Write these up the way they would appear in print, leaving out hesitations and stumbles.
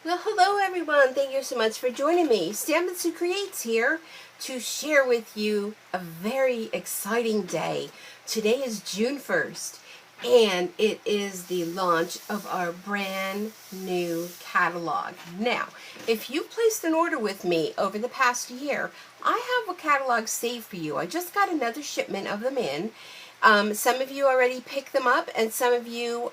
Well, hello everyone. Thank you so much for joining me. Stampin Creates here to share with you a very exciting day. Today is June 1st, and it is the launch of our brand new catalog. Now, if you placed an order with me over the past year, I have a catalog saved for you. I just got another shipment of them in. Some of you already picked them up, and some of you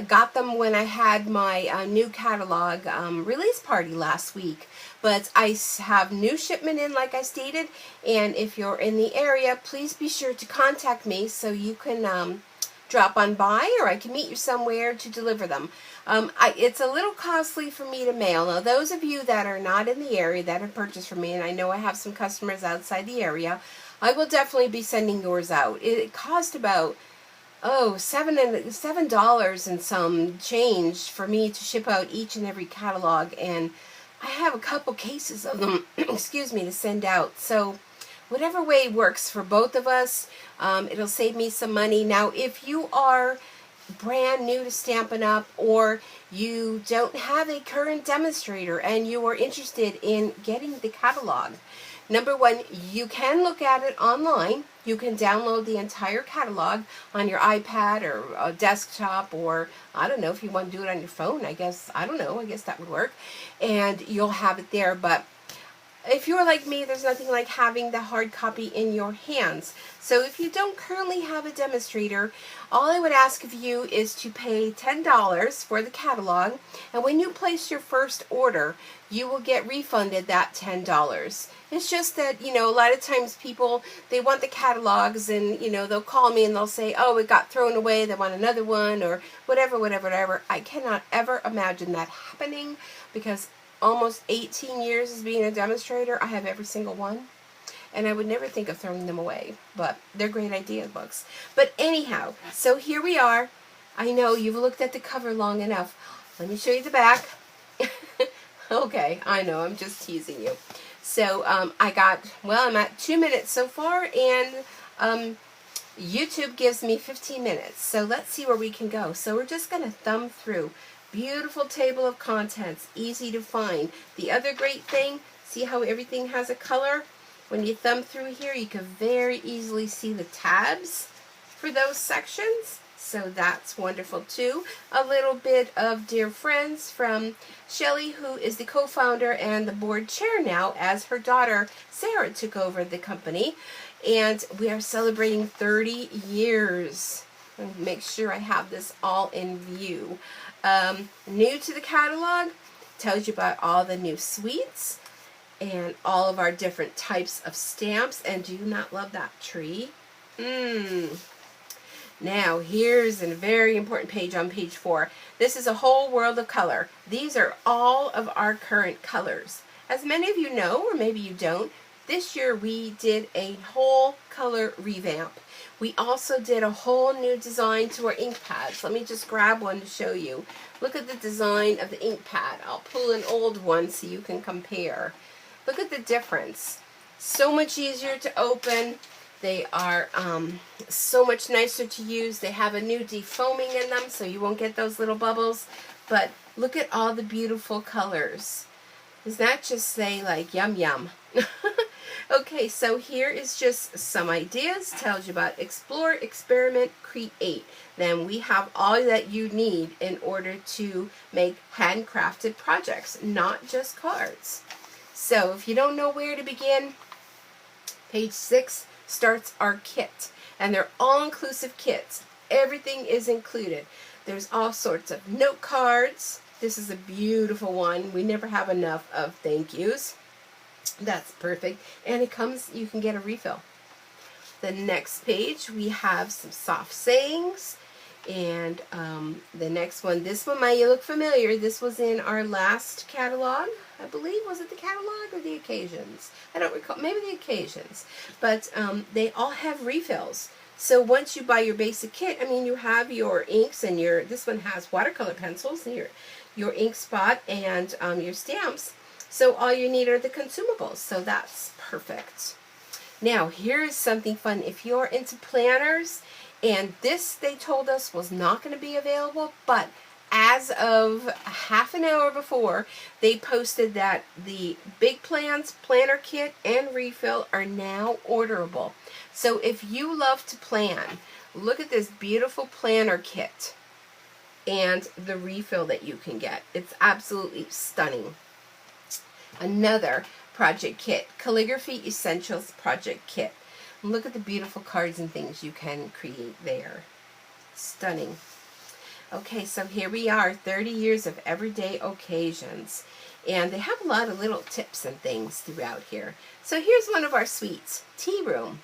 got them when I had my new catalog release party last week. But I have new shipment in, like I stated, and if you're in the area, please be sure to contact me so you can drop on by, or I can meet you somewhere to deliver them. It's a little costly for me to mail. Now, those of you that are not in the area that have purchased from me, and I know I have some customers outside the area, I will definitely be sending yours out. It cost about $7 and some change for me to ship out each and every catalog, and I have a couple cases of them excuse me, to send out. So whatever way works for both of us, it'll save me some money. Now, if you are brand new to Stampin' Up, or you don't have a current demonstrator and you are interested in getting the catalog, number one, you can look at it online. You can download the entire catalog on your iPad or a desktop, or I don't know if you want to do it on your phone. I guess that would work, and you'll have it there. But if you're like me, there's nothing like having the hard copy in your hands. So if you don't currently have a demonstrator, all I would ask of you is to pay $10 for the catalog, and when you place your first order, you will get refunded that $10. It's just that, a lot of times people, they want the catalogs, and, they'll call me and they'll say, oh, it got thrown away, they want another one, or whatever. I cannot ever imagine that happening, because almost 18 years as being a demonstrator, I have every single one, and I would never think of throwing them away. But they're great idea books. But anyhow, so here we are. I know you've looked at the cover long enough. Let me show you the back. Okay, I know, I'm just teasing you. So I'm at 2 minutes so far, and YouTube gives me 15 minutes. So let's see where we can go. So we're just going to thumb through. Beautiful table of contents, easy to find. The other great thing, see how everything has a color? When you thumb through here, you can very easily see the tabs for those sections. So that's wonderful too. A little bit of Dear Friends from Shelly, who is the co-founder and the board chair now, as her daughter Sarah took over the company. And we are celebrating 30 years. And make sure I have this all in view. New to the catalog, tells you about all the new suites and all of our different types of stamps. And do you not love that tree? Now, here's a very important page on page 4. This is a whole world of color. These are all of our current colors. As many of you know, or maybe you don't, this year we did a whole color revamp. We also did a whole new design to our ink pads. Let me just grab one to show you. Look at the design of the ink pad. I'll pull an old one so you can compare. Look at the difference. So much easier to open. They are so much nicer to use. They have a new defoaming in them, so you won't get those little bubbles. But look at all the beautiful colors. Does that just say, like, yum yum? Okay, so here is just some ideas. Tells you about explore, experiment, create. Then we have all that you need in order to make handcrafted projects, not just cards. So if you don't know where to begin, page 6 starts our kit. And they're all-inclusive kits. Everything is included. There's all sorts of note cards. This is a beautiful one. We never have enough of thank yous. That's perfect. And it comes, you can get a refill. The next page, we have some soft sayings. And the next one, this one might look familiar. This was in our last catalog, I believe. Was it the catalog or the occasions? I don't recall. Maybe the occasions. But they all have refills. So once you buy your basic kit, you have your inks, and this one has watercolor pencils, and your ink spot, and your stamps. So all you need are the consumables. So that's perfect. Now, here is something fun. If you're into planners, and this, they told us, was not going to be available, but as of half an hour before, they posted that the Big Plans Planner Kit and Refill are now orderable. So if you love to plan, look at this beautiful planner kit and the refill that you can get. It's absolutely stunning. Another project kit, Calligraphy Essentials Project Kit. Look at the beautiful cards and things you can create there. Stunning. Okay, so here we are, 30 years of everyday occasions. And they have a lot of little tips and things throughout here. So here's one of our suites, Tea Room.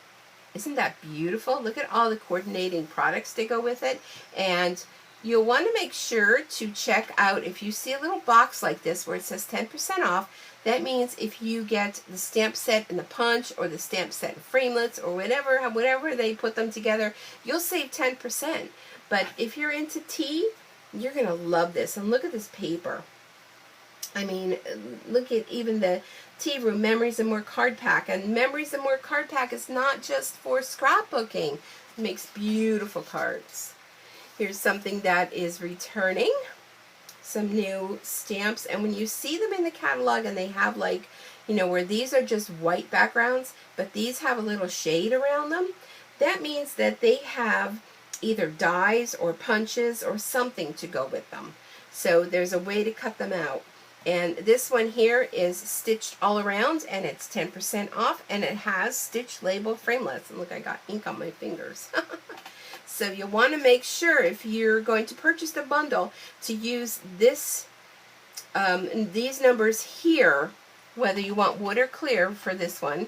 Isn't that beautiful? Look at all the coordinating products that go with it. And you'll want to make sure to check out, if you see a little box like this where it says 10% off, that means if you get the stamp set and the punch, or the stamp set and framelits, or whatever they put them together, you'll save 10%. But if you're into tea, you're going to love this. And look at this paper. I mean, look at even the Tea Room Memories and More card pack. And Memories and More card pack is not just for scrapbooking. It makes beautiful cards. Here's something that is returning. Some new stamps. And when you see them in the catalog and they have, like, you know, where these are just white backgrounds, but these have a little shade around them, that means that they have either dies or punches or something to go with them. So there's a way to cut them out. And this one here is stitched all around, and it's 10% off, and it has stitch label framelits. And look, I got ink on my fingers. So you want to make sure, if you're going to purchase the bundle, to use this, these numbers here, whether you want wood or clear for this one.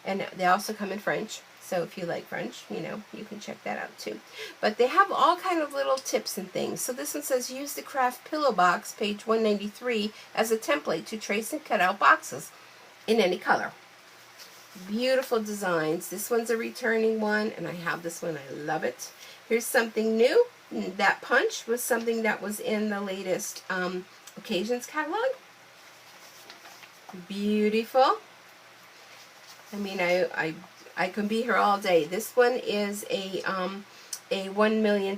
And they also come in French. So if you like French, you know, you can check that out too. But they have all kind of little tips and things. So this one says, use the craft pillow box, page 193, as a template to trace and cut out boxes in any color. Beautiful designs. This one's a returning one, and I have this one. I love it. Here's something new. That punch was something that was in the latest Occasions catalog. Beautiful. I mean, I can be here all day. This one is a $1 million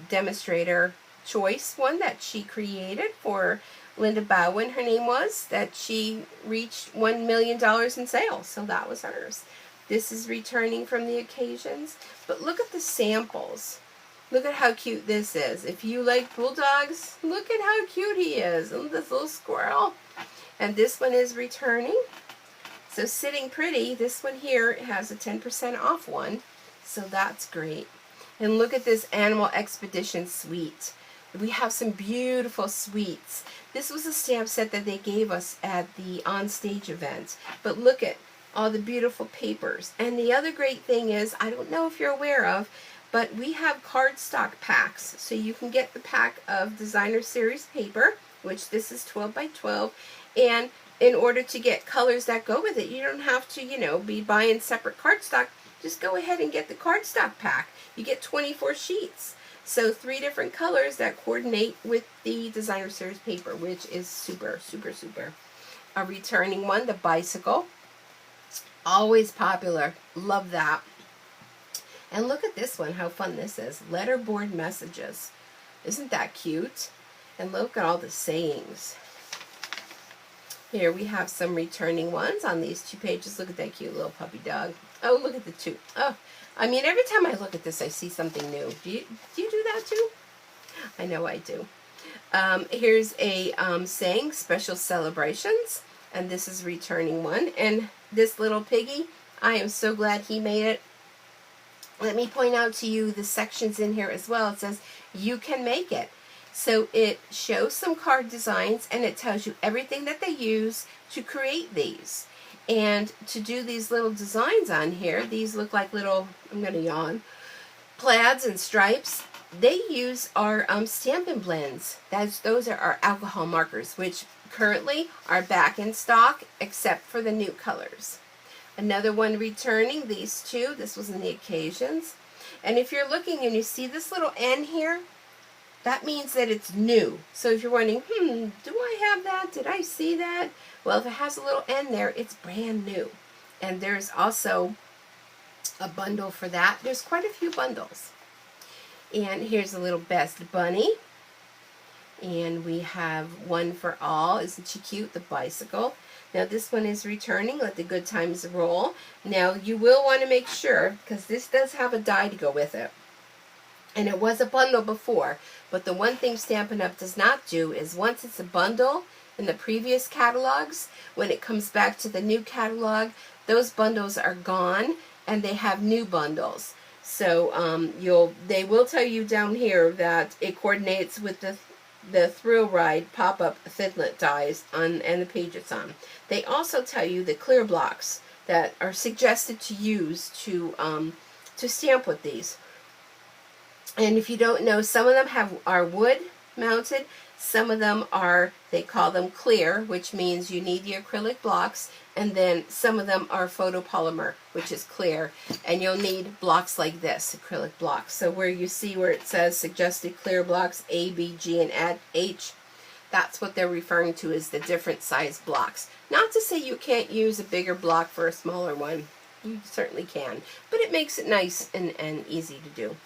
demonstrator choice one that she created for Linda Bowen, her name was, that she reached $1 million in sales. So that was hers. This is returning from the Occasions. But look at the samples. Look at how cute this is. If you like bulldogs, look at how cute he is. And this little squirrel. And this one is returning. So Sitting Pretty, this one here has a 10% off one. So that's great. And look at this Animal Expedition suite. We have some beautiful suites. This was a stamp set that they gave us at the on-stage event. But look at all the beautiful papers. And the other great thing is, I don't know if you're aware of, but we have cardstock packs. So you can get the pack of Designer Series paper, which this is 12 by 12. And in order to get colors that go with it, you don't have to, you know, be buying separate cardstock. Just go ahead and get the cardstock pack. You get 24 sheets. So 3 different colors that coordinate with the Designer Series paper, which is super, super, super. A returning one, the bicycle. Always popular. Love that. And look at this one, how fun this is. Letterboard messages. Isn't that cute? And look at all the sayings. Here we have some returning ones on these 2 pages. Look at that cute little puppy dog. Oh, look at the 2. Oh, I mean, every time I look at this, I see something new. Do you do that too? I know I do. Here's a saying, Special Celebrations. And this is returning one. And this little piggy, I am so glad he made it. Let me point out to you the sections in here as well. It says, you can make it. So it shows some card designs, and it tells you everything that they use to create these. And to do these little designs on here, these look like little, I'm going to yawn, plaids and stripes. They use our Stampin' blends. Those are our alcohol markers, which currently are back in stock, except for the new colors. Another one returning, these 2. This was in the Occasions. And if you're looking and you see this little N here, that means that it's new. So if you're wondering, do I have that? Did I see that? Well, if it has a little N there, it's brand new. And there's also a bundle for that. There's quite a few bundles. And here's a little Best Bunny. And we have One for All. Isn't she cute? The bicycle. Now this one is returning. Let the good times roll. Now you will want to make sure, because this does have a die to go with it. And it was a bundle before. But the one thing Stampin' Up! Does not do is once it's a bundle in the previous catalogs, when it comes back to the new catalog, those bundles are gone and they have new bundles. So they will tell you down here that it coordinates with the Thrill Ride pop-up Thinlet dies and the page it's on. They also tell you the clear blocks that are suggested to use to stamp with these. And if you don't know, some of them are wood mounted. Some of them are, they call them clear, which means you need the acrylic blocks. And then some of them are photopolymer, which is clear. And you'll need blocks like this, acrylic blocks. So where you see where it says suggested clear blocks A, B, G, and H, that's what they're referring to as the different size blocks. Not to say you can't use a bigger block for a smaller one. You certainly can. But it makes it nice and easy to do.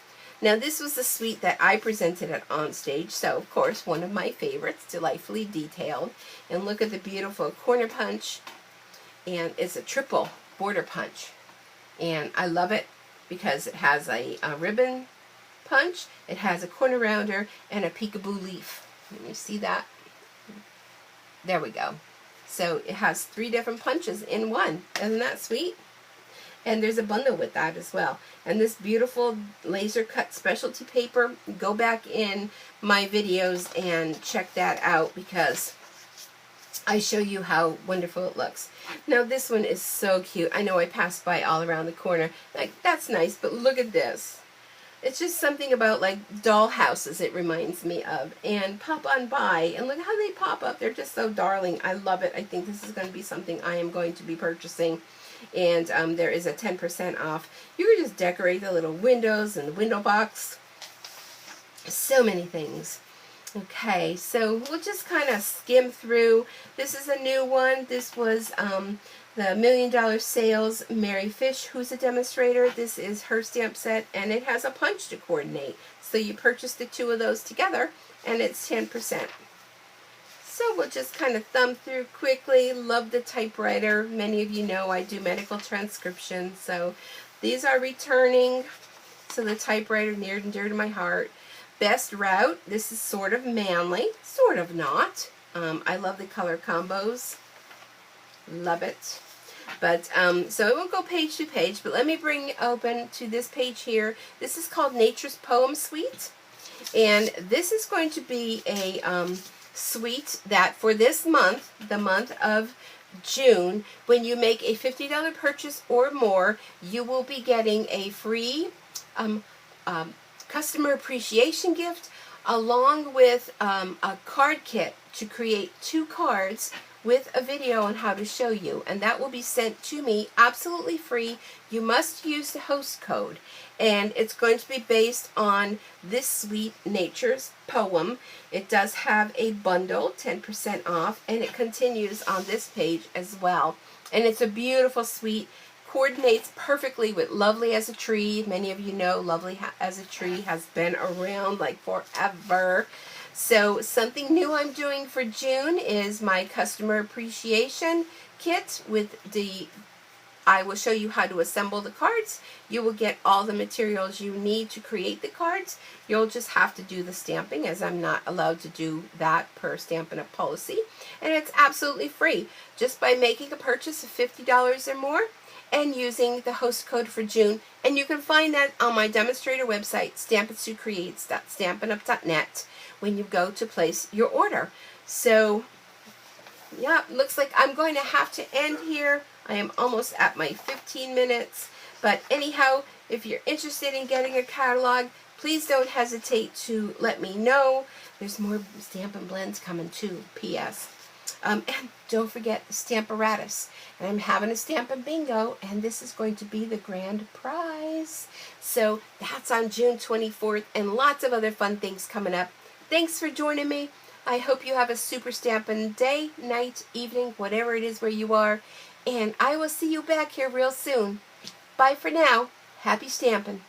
Now this was the suite that I presented at Onstage, so of course one of my favorites, delightfully detailed. And look at the beautiful corner punch, and it's a triple border punch. And I love it because it has a ribbon punch, it has a corner rounder, and a peekaboo leaf. Can you see that? There we go. So it has 3 different punches in one. Isn't that sweet? And there's a bundle with that as well. And this beautiful laser cut specialty paper, go back in my videos and check that out because I show you how wonderful it looks. Now this one is so cute. I know I passed by all around the corner. Like, that's nice, but look at this. It's just something about like doll houses it reminds me of. And pop on by and look how they pop up. They're just so darling. I love it. I think this is going to be something I am going to be purchasing. And there is a 10% off. You can just decorate the little windows and the window box. So many things. Okay, so we'll just kind of skim through. This is a new one. This was the $1 Million Sales Mary Fish, who's a demonstrator. This is her stamp set, and it has a punch to coordinate. So you purchase the 2 of those together, and it's 10%. So we'll just kind of thumb through quickly. Love the typewriter. Many of you know I do medical transcription, so these are returning. So the typewriter, near and dear to my heart. Best Route. This is sort of manly, sort of not. I love the color combos. Love it. But so it won't go page to page, but let me bring you open to this page here. This is called Nature's Poem Suite, and this is going to be a suite that for this month, the month of June, when you make a $50 purchase or more, you will be getting a free customer appreciation gift along with a card kit to create 2 cards with a video on how to show you, and that will be sent to me absolutely free. You must use the host code, and it's going to be based on this suite, Nature's Poem. It does have a bundle, 10% off, and it continues on this page as well. And it's a beautiful suite, coordinates perfectly with Lovely as a Tree. Many of you know Lovely as a Tree has been around like forever. So something new I'm doing for June is my customer appreciation kit with I will show you how to assemble the cards. You will get all the materials you need to create the cards. You'll just have to do the stamping, as I'm not allowed to do that per Stampin' Up! Policy. And it's absolutely free just by making a purchase of $50 or more and using the host code for June. And you can find that on my demonstrator website, stampinsucreates.stampinup.net, when you go to place your order. So, yeah, looks like I'm going to have to end here. I am almost at my 15 minutes. But anyhow, if you're interested in getting a catalog, please don't hesitate to let me know. There's more Stampin' Blends coming too, P.S. And don't forget the Stamparatus. And I'm having a Stampin' Bingo, and this is going to be the grand prize. So that's on June 24th, and lots of other fun things coming up. Thanks for joining me. I hope you have a super Stampin' day, night, evening, whatever it is where you are. And I will see you back here real soon. Bye for now. Happy Stampin'.